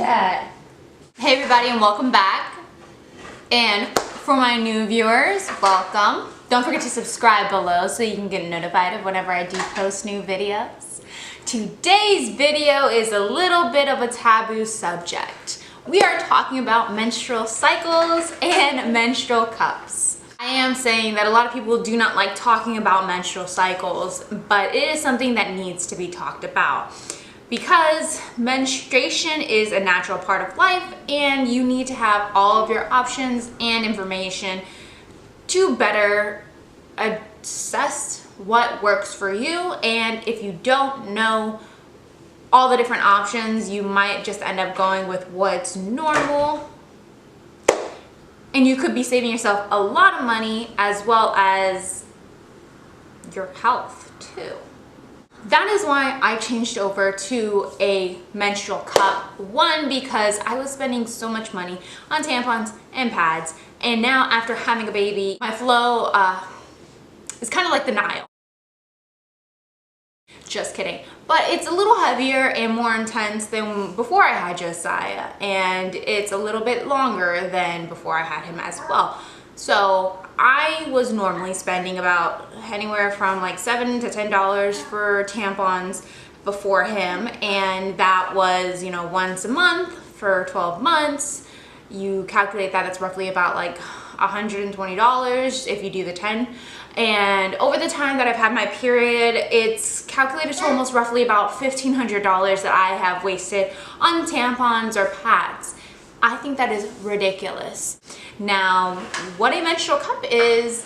that? Hey everybody, and welcome back. And for my new viewers, welcome. Don't forget to subscribe below so you can get notified of whenever I do post new videos. Today's video is a little bit of a taboo subject. We are talking about menstrual cycles and menstrual cups. I am saying that a lot of people do not like talking about menstrual cycles, but it is something that needs to be talked about because menstruation is a natural part of life and you need to have all of your options and information to better assess what works for you. And if you don't know all the different options, you might just end up going with what's normal, and you could be saving yourself a lot of money as well as your health too. That is why I changed over to a menstrual cup. One, because I was spending so much money on tampons and pads, and now after having a baby, my flow is kind of like the Nile. Just kidding. But it's a little heavier and more intense than before I had Josiah, and it's a little bit longer than before I had him as well. So I was normally spending about anywhere from like $7 to $10 for tampons before him, and that was, you know, once a month for 12 months. You calculate that, it's roughly about like $120 if you do the 10. And over the time that I've had my period, it's calculated to almost roughly about $1,500 that I have wasted on tampons or pads. I think that is ridiculous. Now, what a menstrual cup is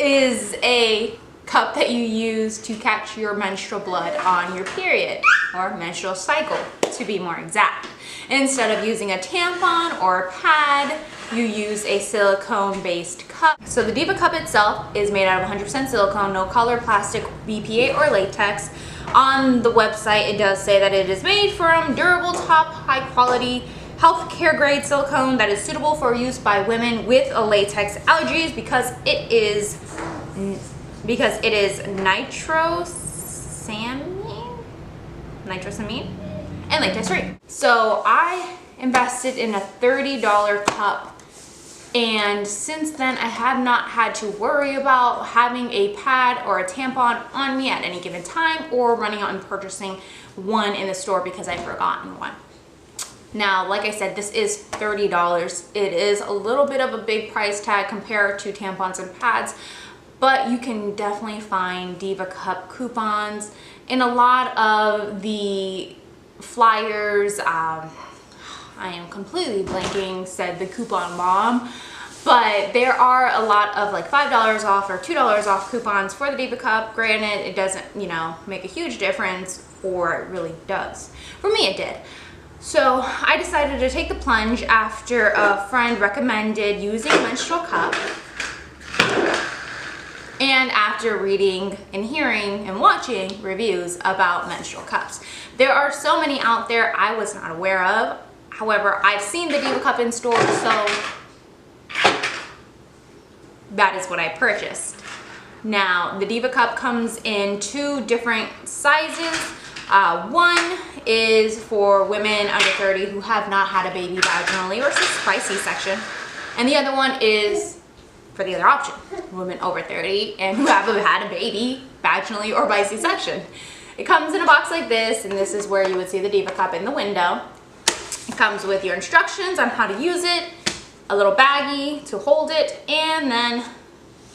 a cup that you use to catch your menstrual blood on your period, or menstrual cycle to be more exact. Instead of using a tampon or a pad, you use a silicone-based cup. So the Diva Cup itself is made out of 100% silicone, no color, plastic, BPA, or latex. On the website, it does say that it is made from durable, top, high-quality, healthcare grade silicone that is suitable for use by women with latex allergies because it is nitrosamine and latex free. So I invested in a $30 cup, and since then I have not had to worry about having a pad or a tampon on me at any given time or running out and purchasing one in the store because I've forgotten one. Now, like I said, this is $30. It is a little bit of a big price tag compared to tampons and pads, but you can definitely find Diva Cup coupons in a lot of the flyers. I am completely blanking, said the coupon mom, but there are a lot of like $5 off or $2 off coupons for the Diva Cup. Granted, it doesn't, you know, make a huge difference, or it really does. For me, it did. So I decided to take the plunge after a friend recommended using a menstrual cup, and after reading and hearing and watching reviews about menstrual cups. There are so many out there I was not aware of. However, I've seen the Diva Cup in stores, so that is what I purchased. Now, the Diva Cup comes in two different sizes. One is for women under 30 who have not had a baby vaginally or by C-section, and the other one is for the other option, women over 30 and who have had a baby vaginally or by C-section. It comes in a box like this, and this is where you would see the Diva Cup in the window. It comes with your instructions on how to use it, a little baggie to hold it, and then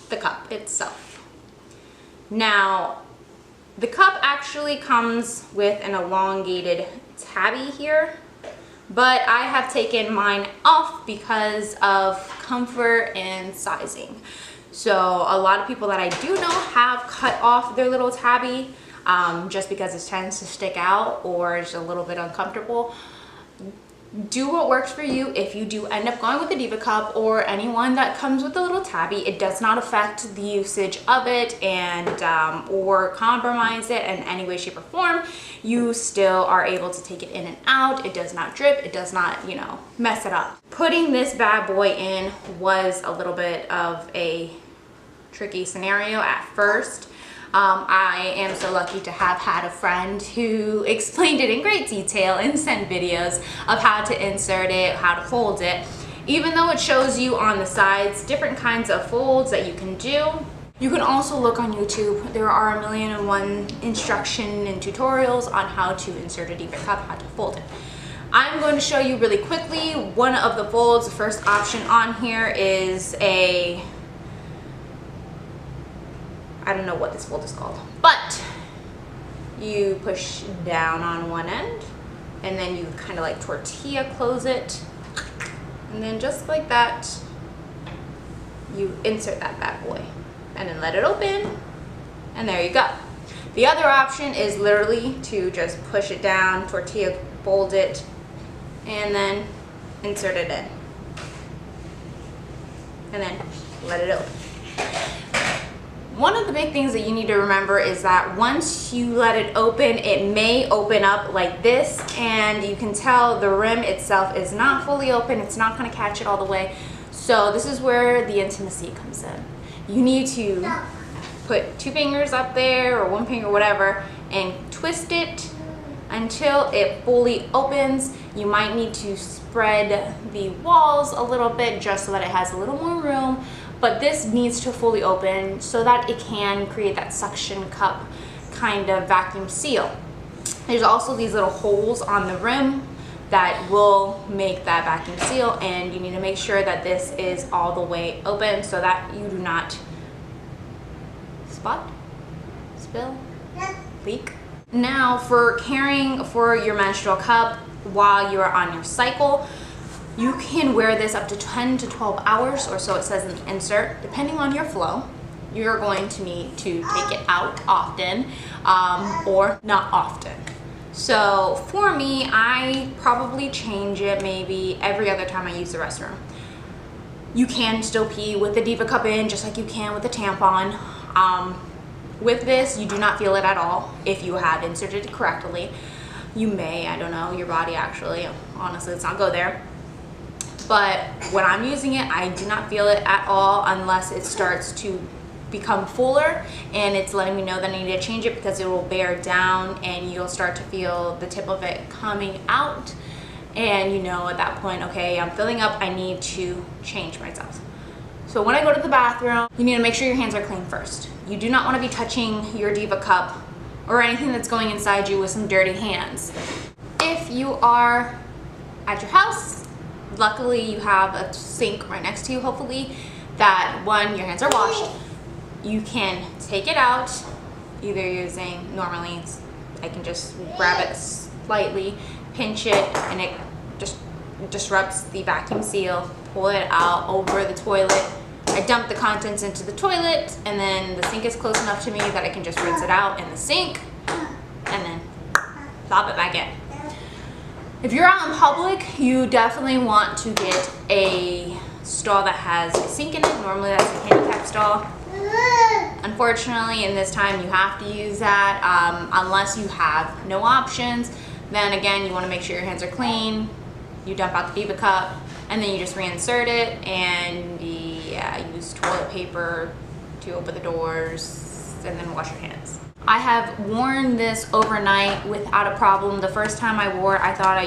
the cup itself. Now, the cup actually comes with an elongated tabby here, but I have taken mine off because of comfort and sizing. So a lot of people that I do know have cut off their little tabby just because it tends to stick out or it's a little bit uncomfortable. Do what works for you. If you do end up going with the Diva Cup or anyone that comes with a little tabby, it does not affect the usage of it and or compromise it in any way, shape, or form. You still are able to take it in and out. It does not drip. It does not, you know, mess it up. Putting this bad boy in was a little bit of a tricky scenario at first. I am so lucky to have had a friend who explained it in great detail and sent videos of how to insert it, how to fold it. Even though it shows you on the sides different kinds of folds that you can do, you can also look on YouTube. There are 1,000,001 instruction and tutorials on how to insert a Diva Cup, how to fold it. I'm going to show you really quickly one of the folds. The first option on here is I don't know what this fold is called, but you push down on one end and then you kind of like tortilla close it, and then just like that you insert that bad boy and then let it open, and there you go. The other option is literally to just push it down, tortilla fold it, and then insert it in, and then let it open. One of the big things that you need to remember is that once you let it open, it may open up like this, and you can tell the rim itself is not fully open. It's not going to catch it all the way. So this is where the intimacy comes in. You need to put 2 fingers up there or 1 finger, whatever, and twist it until it fully opens. You might need to spread the walls a little bit just so that it has a little more room, but this needs to fully open so that it can create that suction cup kind of vacuum seal. There's also these little holes on the rim that will make that vacuum seal, and you need to make sure that this is all the way open so that you do not spot, spill, leak. Now for caring for your menstrual cup while you are on your cycle, you can wear this up to 10 to 12 hours, or so it says in the insert. Depending on your flow, you're going to need to take it out often or not often. So for me, I probably change it maybe every other time I use the restroom. You can still pee with the Diva Cup in just like you can with a tampon. With this, you do not feel it at all if you have inserted it correctly. You may, I don't know, your body actually, honestly, let's not go there. But when I'm using it, I do not feel it at all unless it starts to become fuller and it's letting me know that I need to change it, because it will bear down and you'll start to feel the tip of it coming out, and you know at that point, okay, I'm filling up, I need to change myself. So when I go to the bathroom, you need to make sure your hands are clean first. You do not want to be touching your Diva Cup or anything that's going inside you with some dirty hands. If you are at your house, luckily you have a sink right next to you, hopefully, that one, your hands are washed. You can take it out, either using, normally I can just grab it slightly, pinch it, and it just disrupts the vacuum seal, pull it out over the toilet. I dump the contents into the toilet, and then the sink is close enough to me that I can just rinse it out in the sink and then plop it back in. If you're out in public, you definitely want to get a stall that has a sink in it. Normally that's a handicap stall. Unfortunately, in this time, you have to use that unless you have no options. Then again, you want to make sure your hands are clean. You dump out the Diva Cup, and then you just reinsert it, and use toilet paper to open the doors, and then wash your hands. I have worn this overnight without a problem. The first time I wore it, I thought,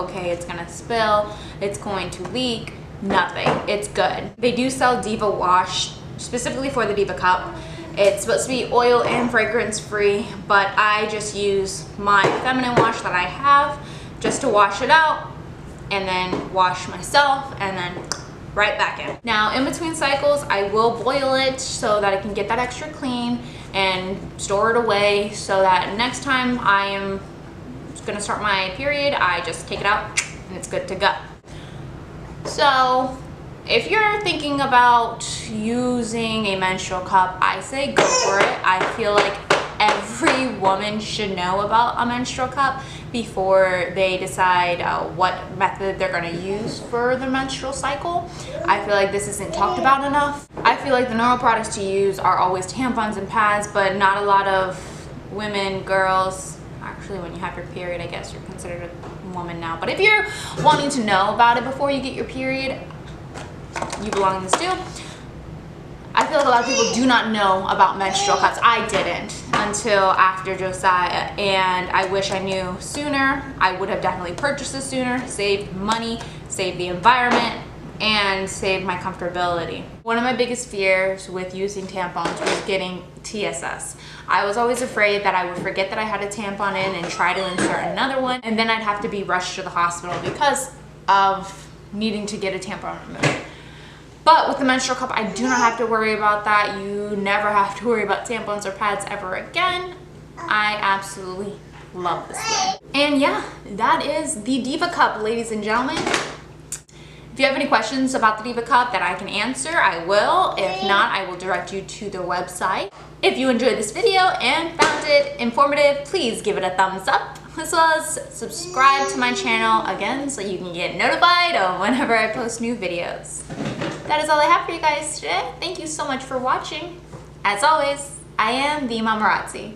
okay, it's gonna spill, it's going to leak. Nothing, it's good. They do sell Diva Wash specifically for the Diva Cup. It's supposed to be oil and fragrance free, but I just use my feminine wash that I have just to wash it out, and then wash myself, and then right back in. Now, in between cycles, I will boil it so that I can get that extra clean and store it away so that next time I am gonna start my period, I just take it out and it's good to go. So if you're thinking about using a menstrual cup, I say go for it. I feel like every woman should know about a menstrual cup before they decide what method they're going to use for the menstrual cycle. I feel like this isn't talked about enough. I feel like the normal products to use are always tampons and pads, but not a lot of women, girls, actually when you have your period, I guess you're considered a woman now. But if you're wanting to know about it before you get your period, you belong in this too. I feel like a lot of people do not know about menstrual cups. I didn't until after Josiah, and I wish I knew sooner. I would have definitely purchased this sooner, saved money, saved the environment, and saved my comfortability. One of my biggest fears with using tampons was getting TSS. I was always afraid that I would forget that I had a tampon in and try to insert another one, and then I'd have to be rushed to the hospital because of needing to get a tampon removed. But with the menstrual cup, I do not have to worry about that. You never have to worry about tampons or pads ever again. I absolutely love this one. And yeah, that is the Diva Cup, ladies and gentlemen. If you have any questions about the Diva Cup that I can answer, I will. If not, I will direct you to their website. If you enjoyed this video and found it informative, please give it a thumbs up, as well as subscribe to my channel again so you can get notified of whenever I post new videos. That is all I have for you guys today. Thank you so much for watching. As always, I am TheeMomarazzi.